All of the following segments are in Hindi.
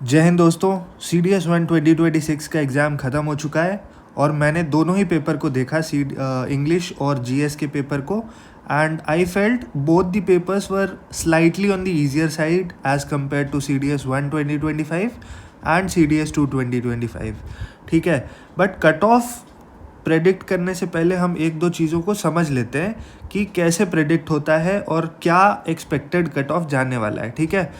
जय हिंद दोस्तों। सी डी एस 2026 का एग्ज़ाम ख़त्म हो चुका है और मैंने दोनों ही पेपर को देखा, इंग्लिश और जीएस के पेपर को। And I felt both the papers were slightly on the easier side as compare to C D S 2025 and C D S 2025। ठीक है, बट कट ऑफ प्रेडिक्ट करने से पहले हम एक दो चीज़ों को समझ लेते हैं कि कैसे प्रेडिक्ट होता है और क्या एक्सपेक्टेड कट ऑफ जाने वाला है। ठीक है,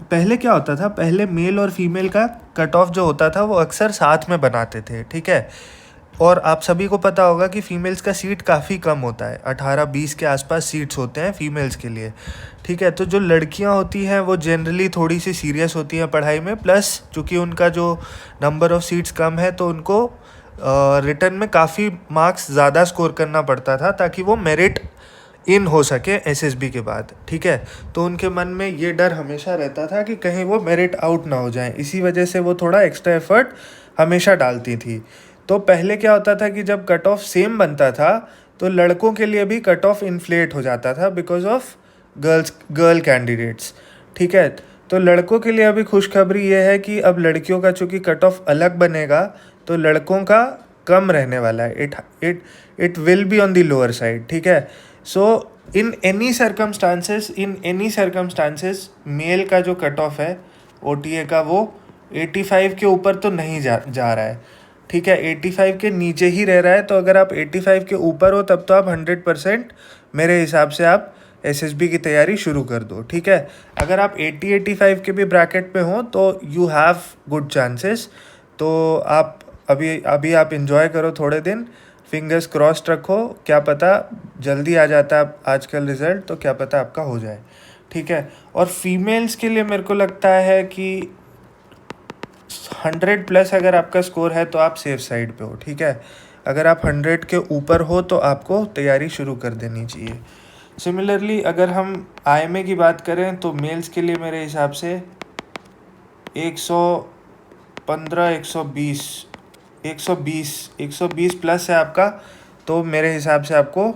पहले क्या होता था, पहले मेल और फीमेल का कट ऑफ जो होता था वो अक्सर साथ में बनाते थे। ठीक है, और आप सभी को पता होगा कि फीमेल्स का सीट काफ़ी कम होता है, 18-20 के आसपास सीट्स होते हैं फीमेल्स के लिए। ठीक है, तो जो लड़कियां होती हैं वो जनरली थोड़ी सी सीरियस होती हैं पढ़ाई में, प्लस चूँकि उनका जो नंबर ऑफ़ सीट्स कम है तो उनको रिटर्न में काफ़ी मार्क्स ज़्यादा स्कोर करना पड़ता था ताकि वो मेरिट इन हो सके एसएसबी के बाद। ठीक है, तो उनके मन में ये डर हमेशा रहता था कि कहीं वो मेरिट आउट ना हो जाए, इसी वजह से वो थोड़ा एक्स्ट्रा एफर्ट हमेशा डालती थी। तो पहले क्या होता था कि जब कट ऑफ सेम बनता था तो लड़कों के लिए भी कट ऑफ इन्फ्लेट हो जाता था बिकॉज ऑफ गर्ल कैंडिडेट्स। ठीक है, तो लड़कों के लिए अभी खुशखबरी ये है कि अब लड़कियों का चूँकि कट ऑफ अलग बनेगा तो लड़कों का कम रहने वाला है। It will be on the lower side. ठीक है, सो इन एनी सर्कमस्टांसेस मेल का जो कट ऑफ है ओटीए का वो 85 के ऊपर तो नहीं जा रहा है। ठीक है, 85 के नीचे ही रह रहा है। तो अगर आप 85 के ऊपर हो तब तो आप 100% मेरे हिसाब से आप एसएसबी की तैयारी शुरू कर दो। ठीक है, अगर आप 80-85 के भी ब्रैकेट में हो तो यू हैव गुड चांसेस। तो आप अभी अभी आप इंजॉय करो थोड़े दिन, फिंगर्स क्रॉस्ड रखो, क्या पता जल्दी आ जाता है आजकल रिज़ल्ट, तो क्या पता आपका हो जाए। ठीक है, और फीमेल्स के लिए मेरे को लगता है कि 100+ अगर आपका स्कोर है तो आप सेफ साइड पे हो। ठीक है, अगर आप 100 के ऊपर हो तो आपको तैयारी शुरू कर देनी चाहिए। सिमिलरली अगर हम आईएमए की बात करें तो मेल्स के लिए मेरे हिसाब से 115, 120 प्लस है आपका, तो मेरे हिसाब से आपको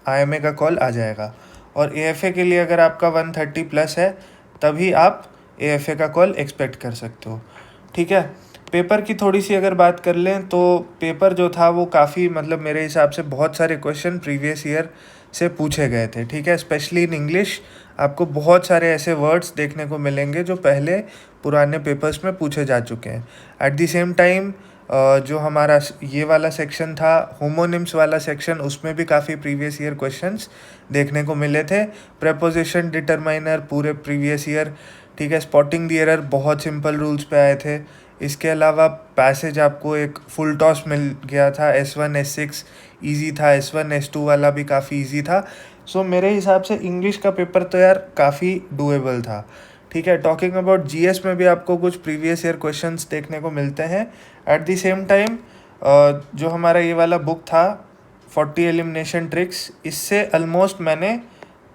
आईएमए का कॉल आ जाएगा। और एएफए के लिए अगर आपका 130+ है तभी आप एएफए का कॉल एक्सपेक्ट कर सकते हो। ठीक है, पेपर की थोड़ी सी अगर बात कर लें तो पेपर जो था वो काफ़ी, मतलब मेरे हिसाब से बहुत सारे क्वेश्चन प्रीवियस ईयर से पूछे गए थे। ठीक है, स्पेशली इन इंग्लिश आपको बहुत सारे ऐसे वर्ड्स देखने को मिलेंगे जो पहले पुराने पेपर्स में पूछे जा चुके हैं। एट द सेम टाइम जो हमारा ये वाला सेक्शन था, होमोनिम्स वाला सेक्शन, उसमें भी काफ़ी प्रीवियस ईयर क्वेश्चंस देखने को मिले थे। प्रेपोजिशन, डिटरमाइनर पूरे प्रीवियस ईयर। ठीक है, स्पॉटिंग द एरर बहुत सिंपल रूल्स पे आए थे। इसके अलावा पैसेज आपको एक फुल टॉस मिल गया था, S1 S6 ईजी था, S1 S2 वाला भी काफ़ी ईजी था। सो मेरे हिसाब से इंग्लिश का पेपर तो यार काफ़ी डूएबल था। ठीक है, टॉकिंग अबाउट जीएस में भी आपको कुछ प्रीवियस ईयर क्वेश्चंस देखने को मिलते हैं। एट द सेम टाइम जो हमारा ये वाला बुक था 40 एलिमिनेशन ट्रिक्स, इससे ऑलमोस्ट मैंने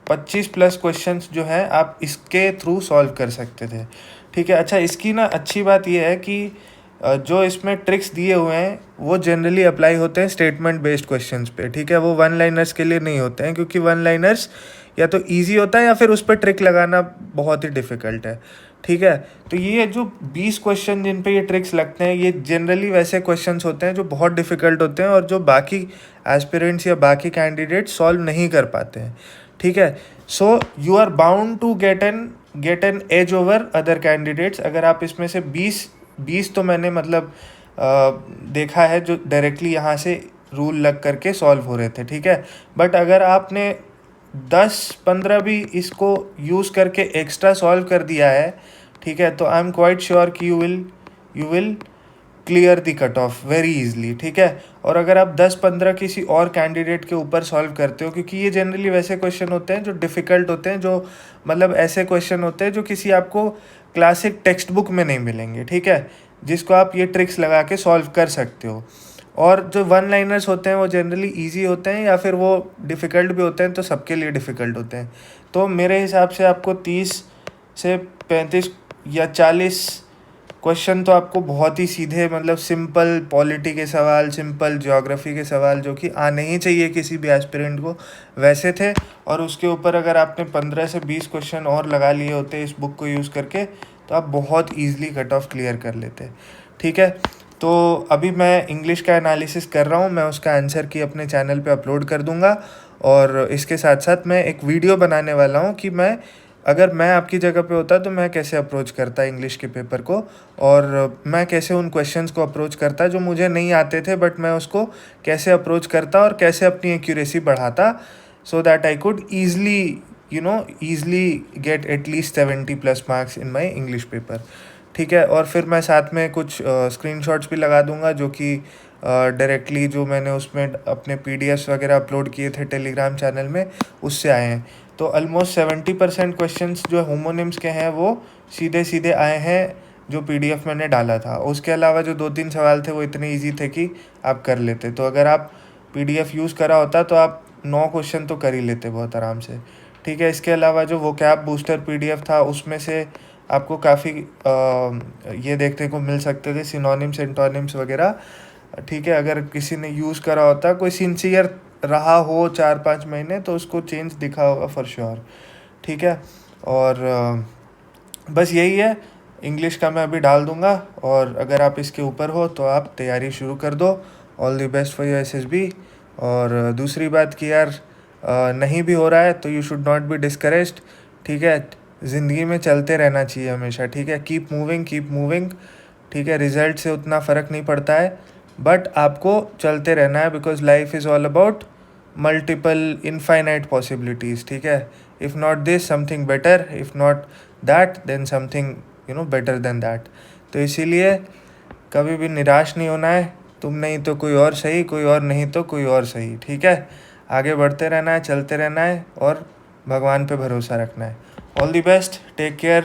25+ क्वेश्चंस जो हैं आप इसके थ्रू सॉल्व कर सकते थे। ठीक है, अच्छा इसकी ना अच्छी बात ये है कि जो इसमें ट्रिक्स दिए हुए हैं वो जनरली अप्लाई होते हैं स्टेटमेंट बेस्ड क्वेश्चंस पे। ठीक है, वो वन लाइनर्स के लिए नहीं होते हैं, क्योंकि वन लाइनर्स या तो इजी होता है या फिर उस पर ट्रिक लगाना बहुत ही डिफ़िकल्ट है। ठीक है, तो ये जो 20 क्वेश्चन जिन पे ये ट्रिक्स लगते हैं ये जनरली वैसे क्वेश्चंस होते हैं जो बहुत डिफ़िकल्ट होते हैं और जो बाकी एस्पिरेंट्स या बाकी कैंडिडेट्स सॉल्व नहीं कर पाते हैं। ठीक है, so you are bound to get an edge over other candidates. अगर आप इसमें से 20 तो मैंने मतलब देखा है जो डायरेक्टली यहाँ से रूल लग करके सॉल्व हो रहे थे। ठीक है, बट अगर आपने 10-15 भी इसको यूज़ करके एक्स्ट्रा सॉल्व कर दिया है, ठीक है, तो आई एम क्वाइट श्योर कि you will clear the cut off very easily. ठीक है, और अगर आप 10-15 किसी और कैंडिडेट के ऊपर सॉल्व करते हो, क्योंकि ये जनरली वैसे क्वेश्चन होते हैं जो डिफ़िकल्ट होते हैं, जो मतलब ऐसे क्वेश्चन होते हैं जो किसी आपको क्लासिक टेक्स्ट बुक में नहीं मिलेंगे। ठीक है, जिसको आप ये ट्रिक्स लगा के सॉल्व कर सकते हो। और जो वन लाइनर्स होते हैं वो जनरली इजी होते हैं या फिर वो डिफ़िकल्ट भी होते हैं, तो सबके लिए डिफ़िकल्ट होते हैं। तो मेरे हिसाब से आपको 30 से 35 या 40 क्वेश्चन तो आपको बहुत ही सीधे, मतलब सिंपल पॉलिटी के सवाल, सिंपल ज्योग्राफी के सवाल जो कि आने ही चाहिए किसी भी एस्पिरेंट को, वैसे थे। और उसके ऊपर अगर आपने 15 से 20 क्वेश्चन और लगा लिए होते इस बुक को यूज़ करके तो आप बहुत ईजिली कट ऑफ क्लियर कर लेते। ठीक है, तो अभी मैं इंग्लिश का एनालिसिस कर रहा हूँ, मैं उसका आंसर की अपने चैनल पे अपलोड कर दूँगा। और इसके साथ साथ मैं एक वीडियो बनाने वाला हूँ कि अगर मैं आपकी जगह पे होता तो मैं कैसे अप्रोच करता इंग्लिश के पेपर को, और मैं कैसे उन क्वेश्चंस को अप्रोच करता जो मुझे नहीं आते थे, बट मैं उसको कैसे अप्रोच करता और कैसे अपनी एक्यूरेसी बढ़ाता, so that I could easily get at least 70+ marks in my English paper. ठीक है, और फिर मैं साथ में कुछ स्क्रीनशॉट्स भी लगा दूंगा जो कि डायरेक्टली जो मैंने उसमें अपने पीडीएफ्स वगैरह अपलोड किए थे टेलीग्राम चैनल में, उससे आए हैं। तो ऑलमोस्ट 70% क्वेश्चंस जो होमोनिम्स के हैं वो सीधे सीधे आए हैं जो पीडीएफ मैंने डाला था। उसके अलावा जो 2-3 सवाल थे वो इतने ईजी थे कि आप कर लेते। तो अगर आप पीडीएफ यूज़ करा होता तो आप 9 क्वेश्चन तो कर ही लेते बहुत आराम से। ठीक है, इसके अलावा जो वोकैब बूस्टर पीडीएफ था उसमें से आपको काफ़ी ये देखने को मिल सकते थे सिनोनिम्स एंटोनिम्स वगैरह। ठीक है, अगर किसी ने यूज़ करा होता, कोई सिंसियर रहा हो 4-5 महीने, तो उसको चेंज दिखा होगा फॉर श्योर। ठीक है, और बस यही है। इंग्लिश का मैं अभी डाल दूंगा, और अगर आप इसके ऊपर हो तो आप तैयारी शुरू कर दो। All the best for your SSB. और दूसरी बात कि यार नहीं भी हो रहा है तो you should not be discouraged. ठीक है, ज़िंदगी में चलते रहना चाहिए हमेशा। ठीक है, कीप मूविंग। ठीक है, रिजल्ट से उतना फ़र्क नहीं पड़ता है, बट आपको चलते रहना है, because life is all about multiple infinite possibilities. ठीक है, if not this something better, if not that then something better than that. तो इसीलिए कभी भी निराश नहीं होना है। तुम नहीं तो कोई और सही, कोई और नहीं तो कोई और सही। ठीक है, आगे बढ़ते रहना है, चलते रहना है, और भगवान पे भरोसा रखना है। All the best, take care.